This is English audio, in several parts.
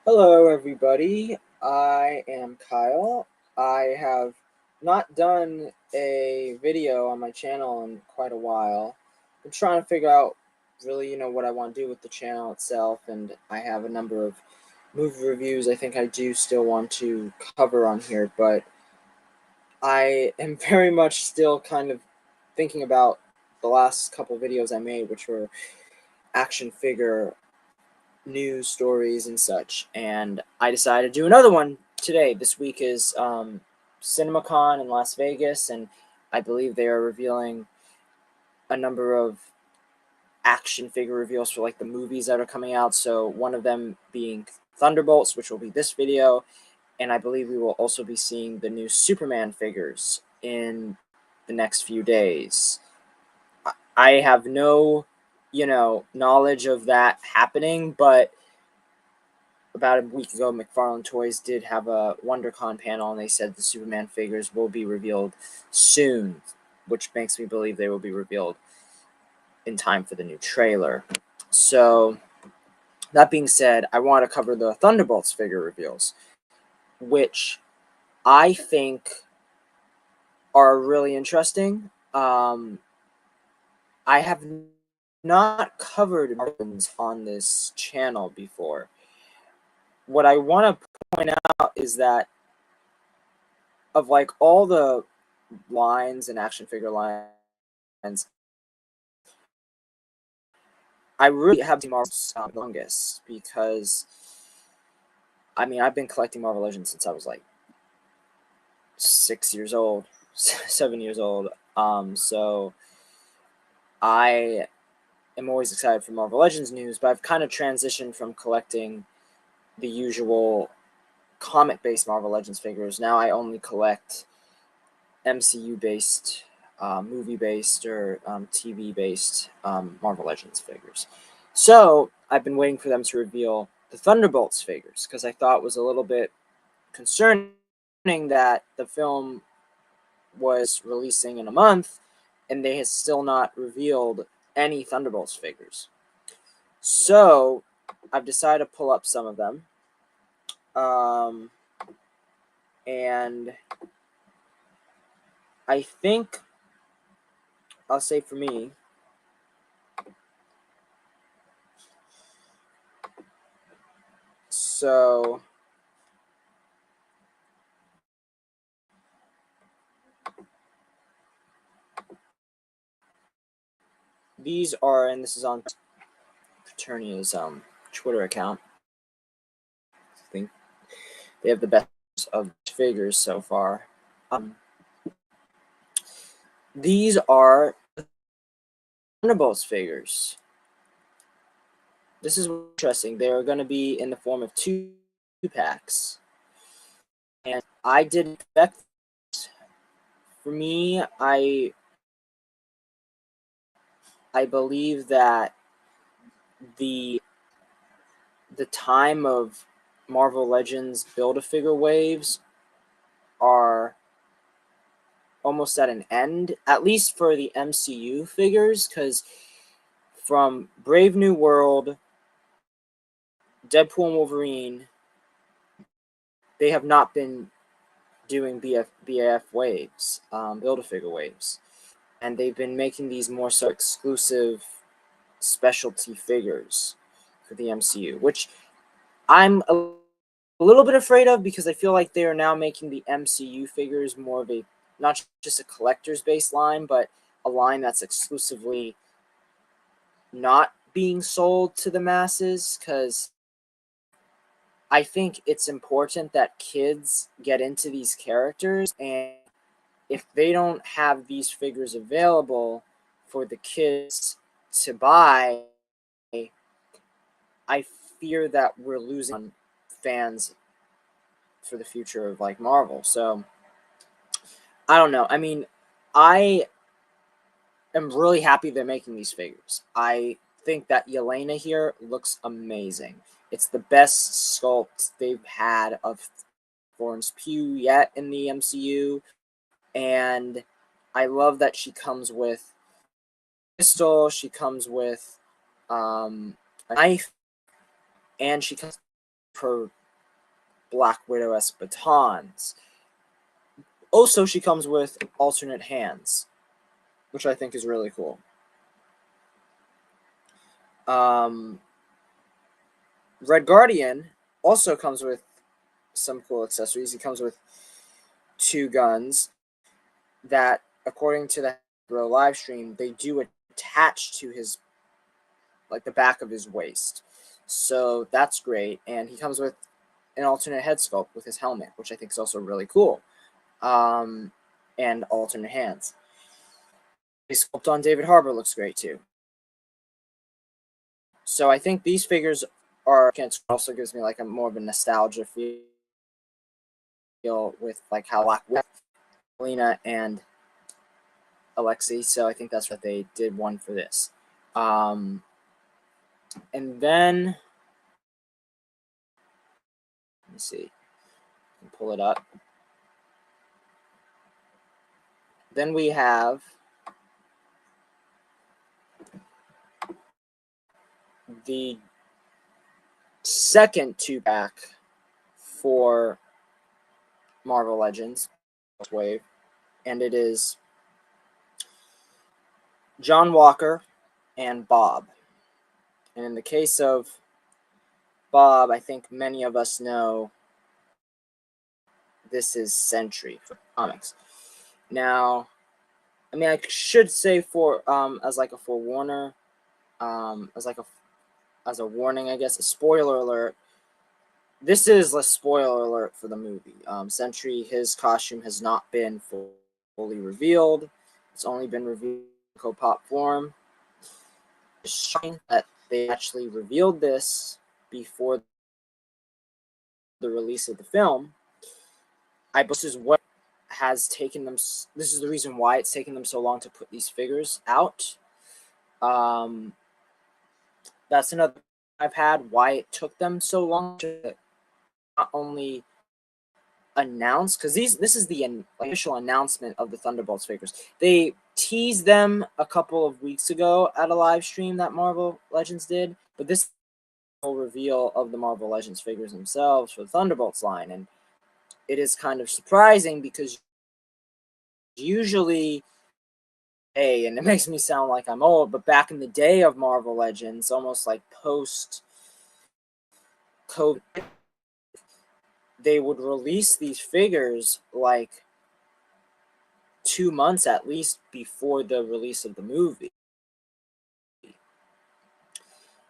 Hello, everybody. I am Kyle. I have not done a video on my channel in quite a while. I'm trying to figure out really, what I want to do with the channel itself, and I have a number of movie reviews I think I do still want to cover on here, but I am very much still kind of thinking about the last couple videos I made, which were action figure news stories and such, and I decided to do another one today. This week is CinemaCon in Las Vegas, and I believe they are revealing a number of action figure reveals for like the movies that are coming out. So one of them being Thunderbolts, which will be this video, and I believe we will also be seeing the new Superman figures in the next few days. I have no, knowledge of that happening, but about a week ago, McFarlane Toys did have a WonderCon panel, and they said the Superman figures will be revealed soon, which makes me believe they will be revealed in time for the new trailer. So, that being said, I want to cover the Thunderbolts figure reveals, which I think are really interesting. I have not covered Marvels on this channel before. What I want to point out is that of like all the lines and action figure lines, I really have the Marvel's longest because I mean I've been collecting Marvel Legends since I was like 6 years old, 7 years old. So I am always excited for Marvel Legends news, but I've kind of transitioned from collecting the usual comic-based Marvel Legends figures. Now I only collect MCU-based, movie-based, or TV-based Marvel Legends figures. So I've been waiting for them to reveal the Thunderbolts figures because I thought it was a little bit concerning that the film was releasing in a month and they have still not revealed any Thunderbolts figures. So I've decided to pull up some of them. And I think I'll say for me, so these are, and this is on Paternia's Twitter account. I think they have the best of figures so far. These are Thunderbolts figures. This is interesting. They are going to be in the form of two packs, and I did expect. For me, I believe that the time of Marvel Legends Build-A-Figure waves are almost at an end, at least for the MCU figures, because from Brave New World, Deadpool and Wolverine, they have not been doing BAF waves, Build-A-Figure waves, and they've been making these more so exclusive specialty figures for the MCU, which I'm a little bit afraid of because I feel like they are now making the MCU figures more of a, not just a collector's based line, but a line that's exclusively not being sold to the masses, because I think it's important that kids get into these characters, and if they don't have these figures available for the kids to buy, I fear that we're losing fans for the future of like Marvel. So I don't know. I mean, I am really happy they're making these figures. I think that Yelena here looks amazing. It's the best sculpt they've had of Florence Pugh yet in the MCU, and I love that she comes with a pistol, she comes with a knife, and she comes her Black Widow-esque batons. Also, she comes with alternate hands, which I think is really cool. Red Guardian also comes with some cool accessories. He comes with 2 guns that, according to the live stream, they do attach to his, like, the back of his waist. So that's great. And he comes with an alternate head sculpt with his helmet, which I think is also really cool. And alternate hands. The sculpt on David Harbour looks great too. So I think these figures are, it also gives me like a more of a nostalgia feel with like how Black Widow, Lena, and Alexei. So I think that's what they did one for this. And then let me see, pull it up. Then we have the second 2-pack for Marvel Legends Wave, and it is John Walker and Bob. And in the case of Bob, I think many of us know this is Sentry for comics. Now, I mean, I should say for as like a forewarner, as a warning, I guess, a spoiler alert. This is a spoiler alert for the movie. Sentry, his costume has not been fully revealed. It's only been revealed in co-pop form. It's shocking that they actually revealed this before the release of the film. This is what has taken them. This is the reason why it's taken them so long to put these figures out. That's another I've had why it took them so long to not only announce, because this is the official announcement of the Thunderbolts figures. They teased them a couple of weeks ago at a live stream that Marvel Legends did, but this is the reveal of the Marvel Legends figures themselves for the Thunderbolts line, and it is kind of surprising because usually, and it makes me sound like I'm old, but back in the day of Marvel Legends, almost like post-COVID, they would release these figures like 2 months at least before the release of the movie.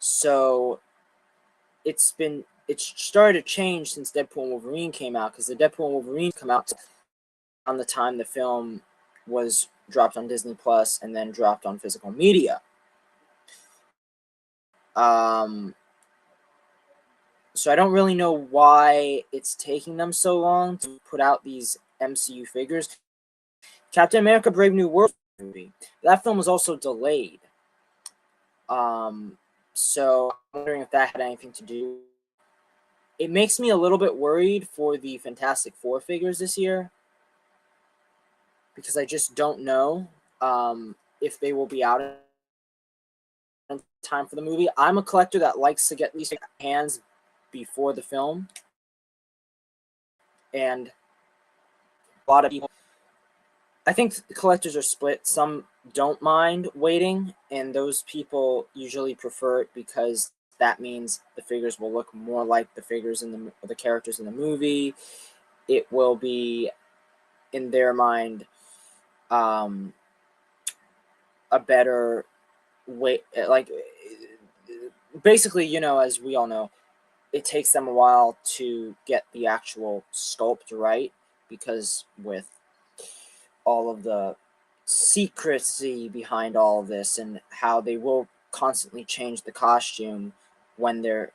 So it's started to change since Deadpool and Wolverine came out, because the Deadpool and Wolverine come out on the time the film was dropped on Disney Plus and then dropped on physical media. So I don't really know why it's taking them so long to put out these MCU figures. Captain America Brave New World movie, that film was also delayed. So I'm wondering if that had anything to do. It makes me a little bit worried for the Fantastic Four figures this year, because I just don't know if they will be out in time for the movie. I'm a collector that likes to get these hands before the film, and a lot of people, I think collectors are split. Some don't mind waiting, and those people usually prefer it because that means the figures will look more like the figures in the characters in the movie. It will be, in their mind, a better way. Like, basically, you know, as we all know, it takes them a while to get the actual sculpt right, because with all of the secrecy behind all of this and how they will constantly change the costume when they're,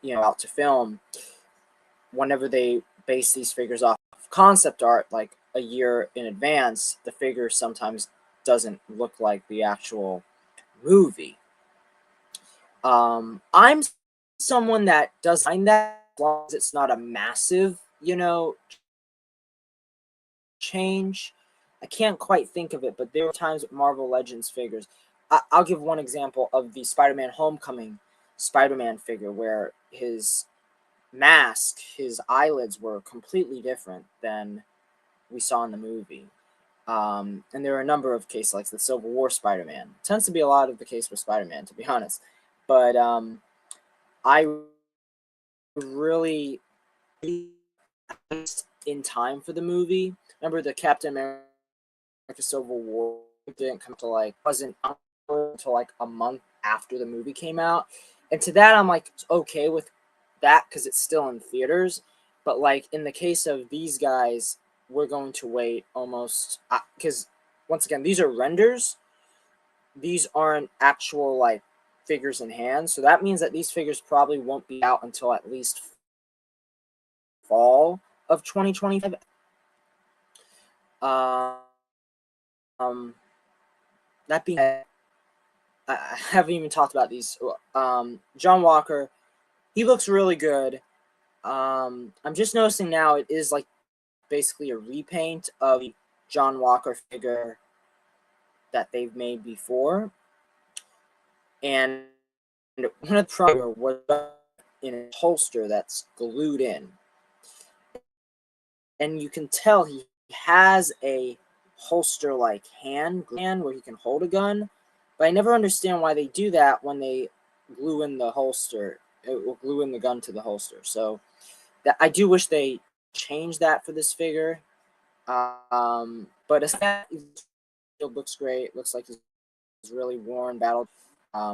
you know, out to film, whenever they base these figures off of concept art like a year in advance, the figure sometimes doesn't look like the actual movie. I'm someone that does find that, as long as it's not a massive, you know, change. I can't quite think of it, but there were times with Marvel Legends figures. I'll give one example of the Spider-Man Homecoming Spider-Man figure, where his mask, his eyelids were completely different than we saw in the movie. And there are a number of cases like the Civil War Spider-Man. It tends to be a lot of the case with Spider-Man, to be honest. But I really in time for the movie. Remember the Captain America Civil War didn't come to like wasn't until like a month after the movie came out, and to that I'm like okay with that because it's still in theaters. But like in the case of these guys, we're going to wait almost because once again these are renders. These aren't actual like figures in hand, so that means that these figures probably won't be out until at least fall of 2025. Um, that being said, I haven't even talked about these. John Walker, he looks really good. I'm just noticing now it is like basically a repaint of the John Walker figure that they've made before, and one of the problems was in a holster that's glued in, and you can tell he has a holster like hand where he can hold a gun, but I never understand why they do that when they glue in the holster. It will glue in the gun to the holster. So that I do wish they changed that for this figure. But it looks great. Looks like he's really worn, battled.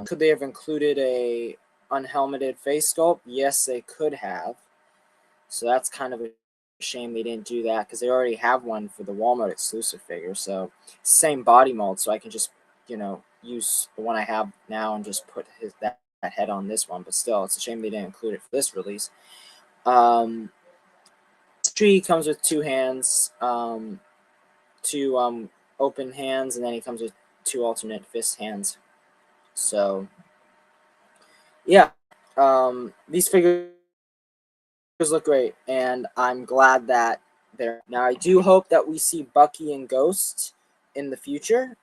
Could they have included a unhelmeted face sculpt? Yes, they could have. So that's kind of a shame they didn't do that because they already have one for the Walmart exclusive figure. So same body mold, so I can just use the one I have now and just put that head on this one. But still, it's a shame they didn't include it for this release. Tree comes with two hands, two open hands, and then he comes with two alternate fist hands. So yeah, these figures look great, and I'm glad that they're now. I do hope that we see Bucky and Ghost in the future.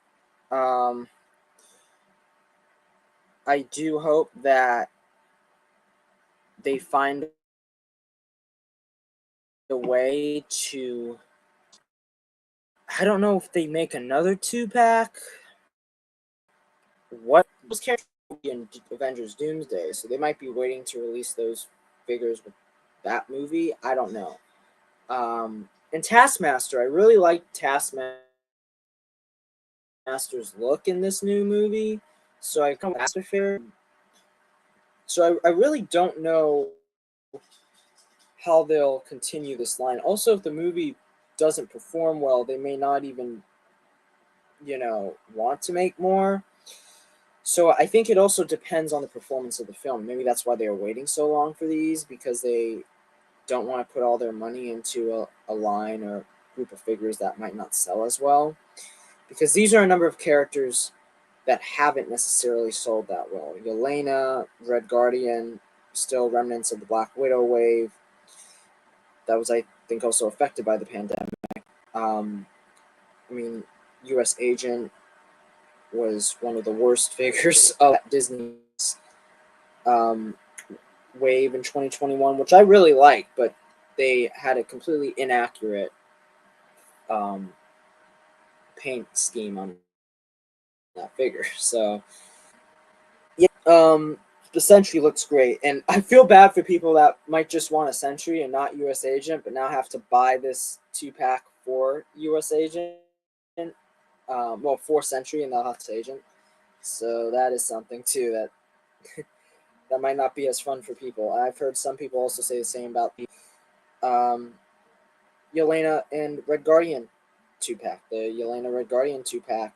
Um, I do hope that they find a way to. I don't know if they make another 2-pack. What those characters will be in Avengers Doomsday, so they might be waiting to release those figures with that movie. I don't know. And Taskmaster, I really like Taskmaster's look in this new movie, so I come Master figure. So I really don't know how they'll continue this line. Also, if the movie doesn't perform well, they may not even, want to make more. So I think it also depends on the performance of the film. Maybe that's why they are waiting so long for these, because they don't want to put all their money into a line or group of figures that might not sell as well. Because these are a number of characters that haven't necessarily sold that well. Yelena, Red Guardian, still remnants of the Black Widow wave. That was, I think, also affected by the pandemic. Um, I mean, U.S. Agent was one of the worst figures of Disney's um, wave in 2021, which I really like, but they had a completely inaccurate um, paint scheme on that figure. So yeah, the Sentry looks great, and I feel bad for people that might just want a Sentry and not U.S. Agent, but now have to buy this 2-pack for U.S. Agent. Well, for Sentry and they'll have to Agent. So that is something too that that might not be as fun for people. I've heard some people also say the same about the um, Yelena and Red Guardian 2-pack. The Yelena Red Guardian 2-pack.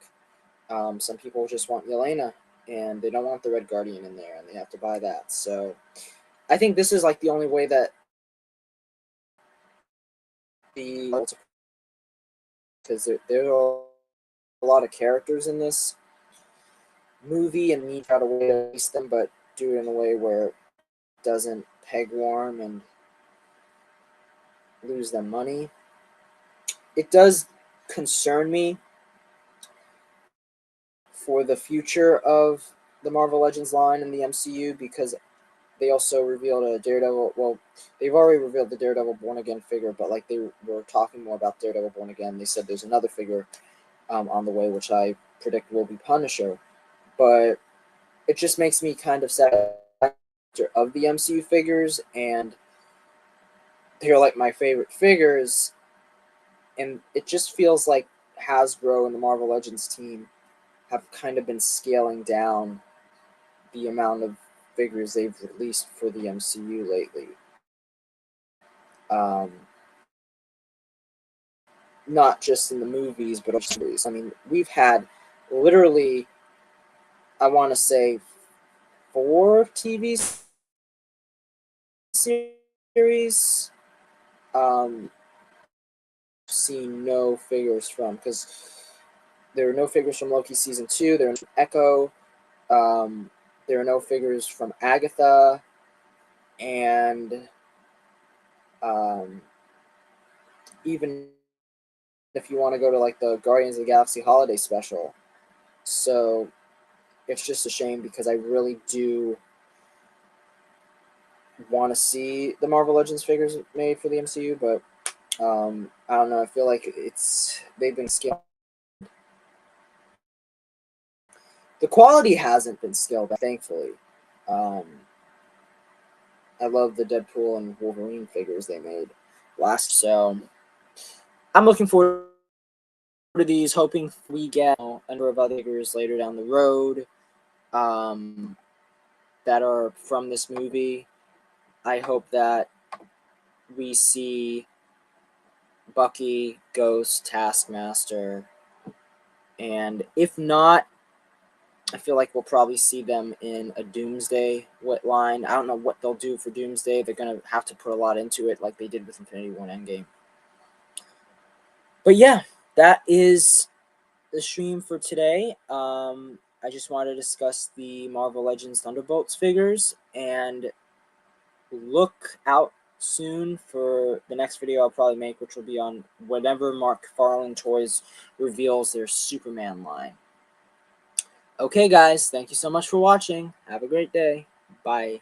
Some people just want Yelena and they don't want the Red Guardian in there and they have to buy that. So I think this is like the only way that because there are a lot of characters in this movie and need to try to way to release them, but do it in a way where it doesn't peg warm and lose them money. It does concern me for the future of the Marvel Legends line in the MCU because they also revealed a Daredevil. Well, they've already revealed the Daredevil Born Again figure, but like they were talking more about Daredevil Born Again. They said there's another figure on the way, which I predict will be Punisher. But it just makes me kind of sad of the MCU figures, and they're like my favorite figures, and it just feels like Hasbro and the Marvel Legends team have kind of been scaling down the amount of figures they've released for the MCU lately. Um, not just in the movies, but also movies. I mean, we've had literally, I want to say, 4 TV series. Seen no figures from, because there are no figures from Loki season 2. There are no Echo. There are no figures from Agatha, and even if you want to go to like the Guardians of the Galaxy holiday special. So it's just a shame because I really do want to see the Marvel Legends figures made for the MCU, but I don't know. I feel like they've been scaled. The quality hasn't been scaled back, thankfully. Um, I love the Deadpool and Wolverine figures they made last, so I'm looking forward to these, hoping we get a number of other figures later down the road that are from this movie. I hope that we see Bucky, Ghost, Taskmaster, and if not, I feel like we'll probably see them in a Doomsday line. I don't know what they'll do for Doomsday. They're going to have to put a lot into it like they did with Infinity War Endgame. But yeah, that is the stream for today. I just wanted to discuss the Marvel Legends Thunderbolts figures, and look out soon for the next video I'll probably make, which will be on whenever McFarlane Toys reveals their Superman line. Okay, guys, thank you so much for watching. Have a great day. Bye.